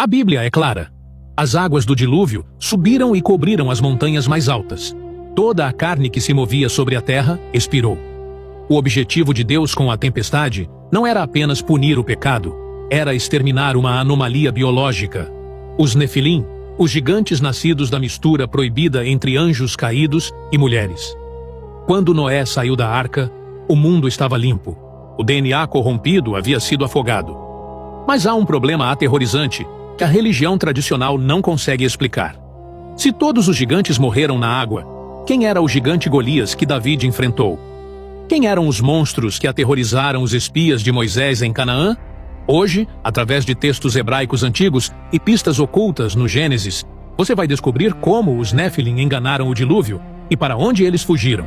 A Bíblia é clara. As águas do dilúvio subiram e cobriram as montanhas mais altas. Toda a carne que se movia sobre a terra expirou. O objetivo de Deus com a tempestade não era apenas punir o pecado, era exterminar uma anomalia biológica. Os Nefilim, os gigantes nascidos da mistura proibida entre anjos caídos e mulheres. Quando Noé saiu da arca, o mundo estava limpo. O DNA corrompido havia sido afogado. Mas há um problema aterrorizante que a religião tradicional não consegue explicar. Se todos os gigantes morreram na água, quem era o gigante Golias que David enfrentou? Quem eram os monstros que aterrorizaram os espias de Moisés em Canaã? Hoje, através de textos hebraicos antigos e pistas ocultas no Gênesis, você vai descobrir como os Nefilim enganaram o dilúvio e para onde eles fugiram.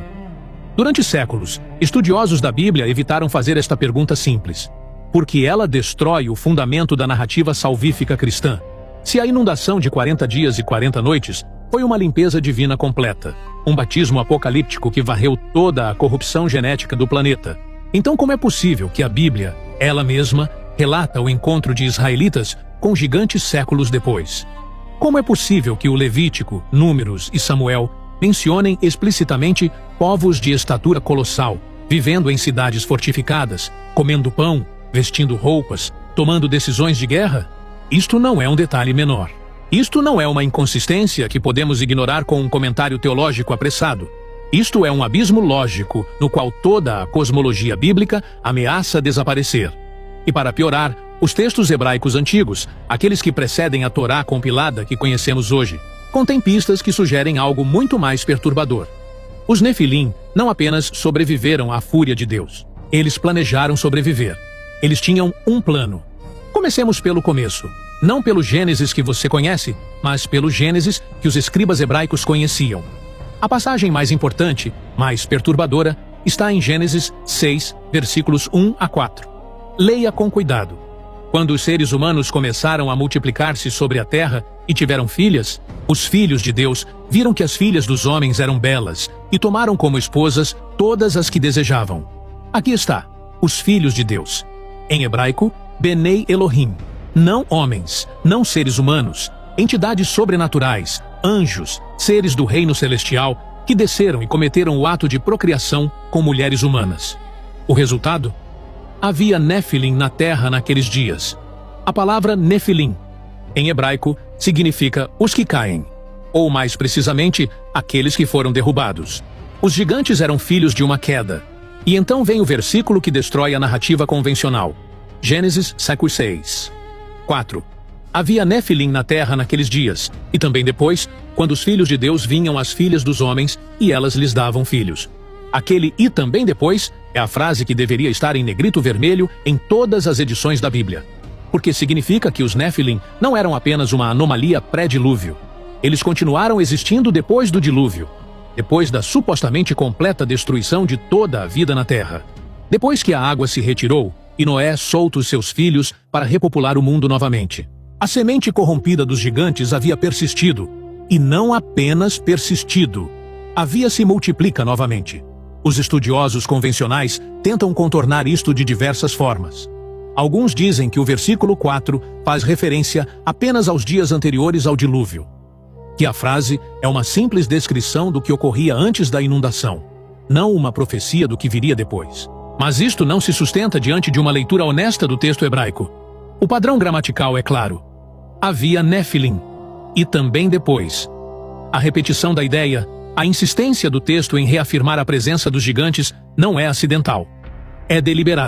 Durante séculos, estudiosos da Bíblia evitaram fazer esta pergunta simples, porque ela destrói o fundamento da narrativa salvífica cristã. Se a inundação de 40 dias e 40 noites foi uma limpeza divina completa, um batismo apocalíptico que varreu toda a corrupção genética do planeta, então como é possível que a Bíblia, ela mesma, relata o encontro de israelitas com gigantes séculos depois? Como é possível que o Levítico, Números e Samuel mencionem explicitamente povos de estatura colossal, vivendo em cidades fortificadas, comendo pão, vestindo roupas, tomando decisões de guerra? Isto não é um detalhe menor. Isto não é uma inconsistência que podemos ignorar com um comentário teológico apressado. Isto é um abismo lógico no qual toda a cosmologia bíblica ameaça desaparecer. E para piorar, os textos hebraicos antigos, aqueles que precedem a Torá compilada que conhecemos hoje, contêm pistas que sugerem algo muito mais perturbador. Os Nefilim não apenas sobreviveram à fúria de Deus, eles planejaram sobreviver. Eles tinham um plano. Comecemos pelo começo. Não pelo Gênesis que você conhece, mas pelo Gênesis que os escribas hebraicos conheciam. A passagem mais importante, mais perturbadora, está em Gênesis 6, versículos 1 a 4. Leia com cuidado. Quando os seres humanos começaram a multiplicar-se sobre a terra e tiveram filhas, os filhos de Deus viram que as filhas dos homens eram belas e tomaram como esposas todas as que desejavam. Aqui está, os filhos de Deus. Em hebraico, Benei Elohim. Não homens, não seres humanos, entidades sobrenaturais, anjos, seres do reino celestial, que desceram e cometeram o ato de procriação com mulheres humanas. O resultado? Havia Nefilim na terra naqueles dias. A palavra Nefilim, em hebraico, significa os que caem, ou mais precisamente, aqueles que foram derrubados. Os gigantes eram filhos de uma queda. E então vem o versículo que destrói a narrativa convencional. Gênesis 6. 4. Havia Nefilim na terra naqueles dias, e também depois, quando os filhos de Deus vinham às filhas dos homens, e elas lhes davam filhos. Aquele "e também depois" é a frase que deveria estar em negrito vermelho em todas as edições da Bíblia. Porque significa que os Nefilim não eram apenas uma anomalia pré-dilúvio. Eles continuaram existindo depois do dilúvio, depois da supostamente completa destruição de toda a vida na terra. Depois que a água se retirou, e Noé solta os seus filhos para repopular o mundo novamente. A semente corrompida dos gigantes havia persistido, e não apenas persistido, havia se multiplica novamente. Os estudiosos convencionais tentam contornar isto de diversas formas. Alguns dizem que o versículo 4 faz referência apenas aos dias anteriores ao dilúvio, que a frase é uma simples descrição do que ocorria antes da inundação, não uma profecia do que viria depois. Mas isto não se sustenta diante de uma leitura honesta do texto hebraico. O padrão gramatical é claro. Havia Nefilim, e também depois. A repetição da ideia, a insistência do texto em reafirmar a presença dos gigantes não é acidental. É deliberada.